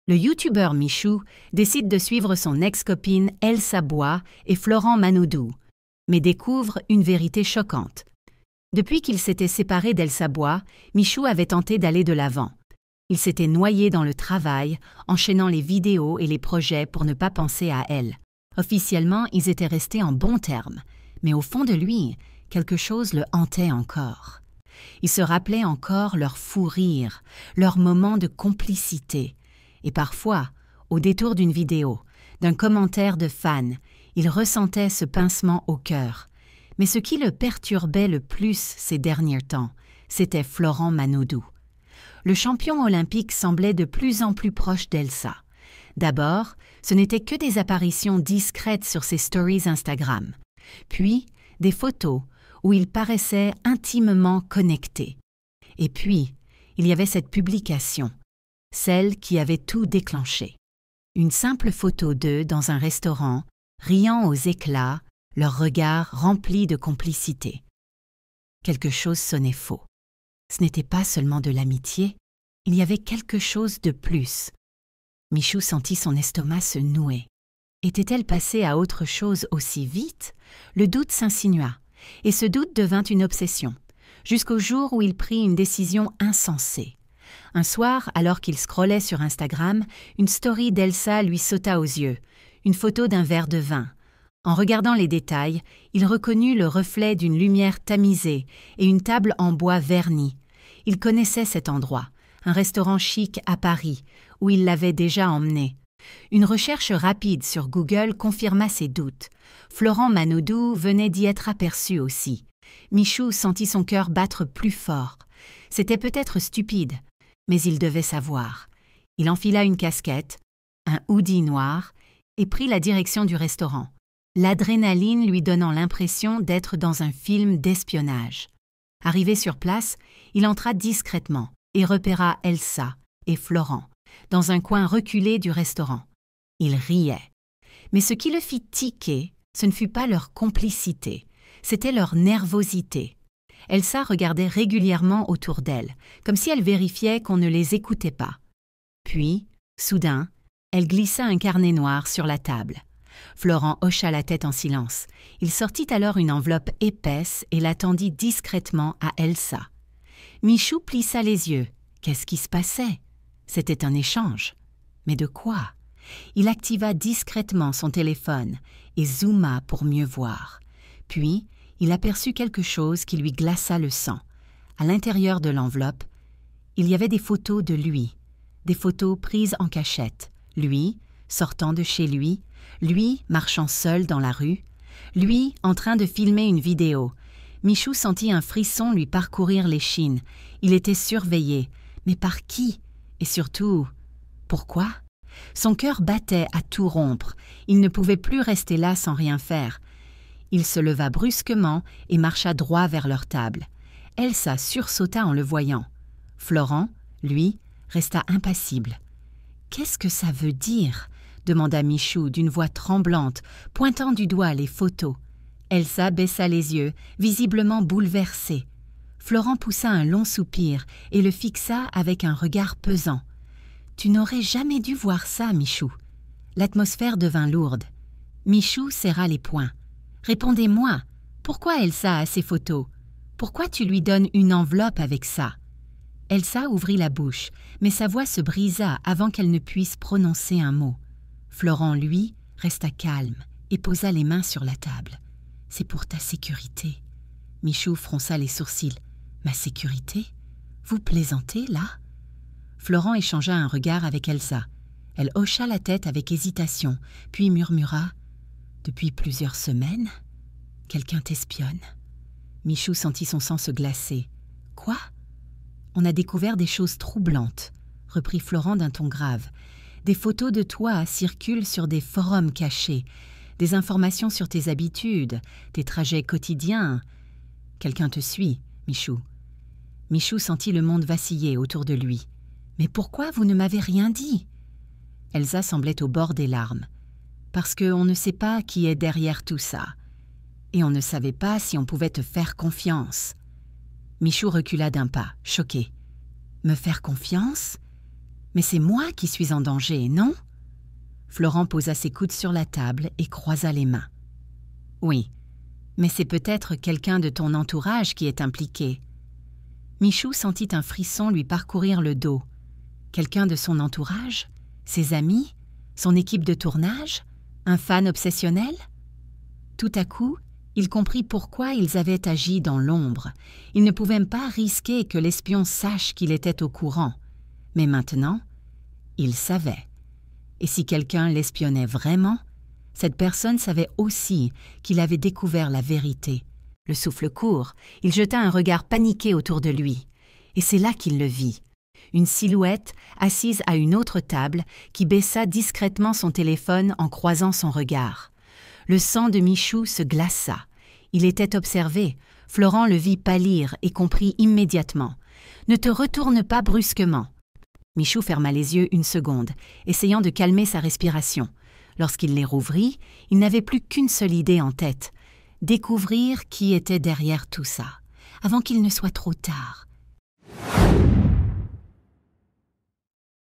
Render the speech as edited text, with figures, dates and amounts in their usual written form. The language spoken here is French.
Le youtubeur Michou décide de suivre son ex-copine Elsa Bois et Florent Manodou, mais découvre une vérité choquante. Depuis qu'il s'était séparé d'Elsa Bois, Michou avait tenté d'aller de l'avant. Il s'était noyé dans le travail, enchaînant les vidéos et les projets pour ne pas penser à elle. Officiellement, ils étaient restés en bons termes, mais au fond de lui, quelque chose le hantait encore. Il se rappelait encore leurs fous rires, leurs moments de complicité. Et parfois, au détour d'une vidéo, d'un commentaire de fan, il ressentait ce pincement au cœur. Mais ce qui le perturbait le plus ces derniers temps, c'était Florent Manodou. Le champion olympique semblait de plus en plus proche d'Elsa. D'abord, ce n'étaient que des apparitions discrètes sur ses stories Instagram. Puis, des photos où il paraissait intimement connecté. Et puis, il y avait cette publication, celle qui avait tout déclenché. Une simple photo d'eux dans un restaurant, riant aux éclats, leurs regards remplis de complicité. Quelque chose sonnait faux. Ce n'était pas seulement de l'amitié, il y avait quelque chose de plus. Michou sentit son estomac se nouer. Était-elle passée à autre chose aussi vite? Le doute s'insinua, et ce doute devint une obsession, jusqu'au jour où il prit une décision insensée. Un soir, alors qu'il scrollait sur Instagram, une story d'Elsa lui sauta aux yeux, une photo d'un verre de vin. En regardant les détails, il reconnut le reflet d'une lumière tamisée et une table en bois verni. Il connaissait cet endroit, un restaurant chic à Paris, où il l'avait déjà emmené. Une recherche rapide sur Google confirma ses doutes. Florent Manodou venait d'y être aperçu aussi. Michou sentit son cœur battre plus fort. C'était peut-être stupide, mais il devait savoir. Il enfila une casquette, un hoodie noir, et prit la direction du restaurant. L'adrénaline lui donnant l'impression d'être dans un film d'espionnage. Arrivé sur place, il entra discrètement et repéra Elsa et Florent, dans un coin reculé du restaurant. Ils riaient. Mais ce qui le fit tiquer, ce ne fut pas leur complicité, c'était leur nervosité. Elsa regardait régulièrement autour d'elle, comme si elle vérifiait qu'on ne les écoutait pas. Puis, soudain, elle glissa un carnet noir sur la table. Florent hocha la tête en silence. Il sortit alors une enveloppe épaisse et la tendit discrètement à Elsa. Michou plissa les yeux. Qu'est-ce qui se passait? C'était un échange. Mais de quoi? Il activa discrètement son téléphone et zooma pour mieux voir. Puis, il aperçut quelque chose qui lui glaça le sang. À l'intérieur de l'enveloppe, il y avait des photos de lui, des photos prises en cachette. Lui, sortant de chez lui marchant seul dans la rue, lui en train de filmer une vidéo. Michou sentit un frisson lui parcourir l'échine. Il était surveillé. Mais par qui? Et surtout, pourquoi? Son cœur battait à tout rompre. Il ne pouvait plus rester là sans rien faire. Il se leva brusquement et marcha droit vers leur table. Elsa sursauta en le voyant. Florent, lui, resta impassible. « Qu'est-ce que ça veut dire ?» demanda Michou d'une voix tremblante, pointant du doigt les photos. Elsa baissa les yeux, visiblement bouleversée. Florent poussa un long soupir et le fixa avec un regard pesant. « Tu n'aurais jamais dû voir ça, Michou. » L'atmosphère devint lourde. Michou serra les poings. « Répondez-moi, pourquoi Elsa a ces photos? Pourquoi tu lui donnes une enveloppe avec ça ?» Elsa ouvrit la bouche, mais sa voix se brisa avant qu'elle ne puisse prononcer un mot. Florent, lui, resta calme et posa les mains sur la table. « C'est pour ta sécurité. » Michou fronça les sourcils. « Ma sécurité? Vous plaisantez, là ?» Florent échangea un regard avec Elsa. Elle hocha la tête avec hésitation, puis murmura « Depuis plusieurs semaines, quelqu'un t'espionne. » Michou sentit son sang se glacer. « Quoi? » « On a découvert des choses troublantes, » reprit Florent d'un ton grave. « Des photos de toi circulent sur des forums cachés, des informations sur tes habitudes, tes trajets quotidiens. Quelqu'un te suit, Michou. » Michou sentit le monde vaciller autour de lui. « Mais pourquoi vous ne m'avez rien dit ?» Elsa semblait au bord des larmes. « Parce qu'on ne sait pas qui est derrière tout ça. Et on ne savait pas si on pouvait te faire confiance. » Michou recula d'un pas, choqué. « Me faire confiance? Mais c'est moi qui suis en danger, non? Florent posa ses coudes sur la table et croisa les mains. Oui, mais c'est peut-être quelqu'un de ton entourage qui est impliqué. Michou sentit un frisson lui parcourir le dos. Quelqu'un de son entourage? Ses amis? Son équipe de tournage? Un fan obsessionnel? Tout à coup, il comprit pourquoi ils avaient agi dans l'ombre. Ils ne pouvaient pas risquer que l'espion sache qu'il était au courant. Mais maintenant, il savait. Et si quelqu'un l'espionnait vraiment, cette personne savait aussi qu'il avait découvert la vérité. Le souffle court, il jeta un regard paniqué autour de lui. Et c'est là qu'il le vit. Une silhouette assise à une autre table qui baissa discrètement son téléphone en croisant son regard. Le sang de Michou se glaça. Il était observé. Florent le vit pâlir et comprit immédiatement. « Ne te retourne pas brusquement !» Michou ferma les yeux une seconde, essayant de calmer sa respiration. Lorsqu'il les rouvrit, il n'avait plus qu'une seule idée en tête. Découvrir qui était derrière tout ça, avant qu'il ne soit trop tard.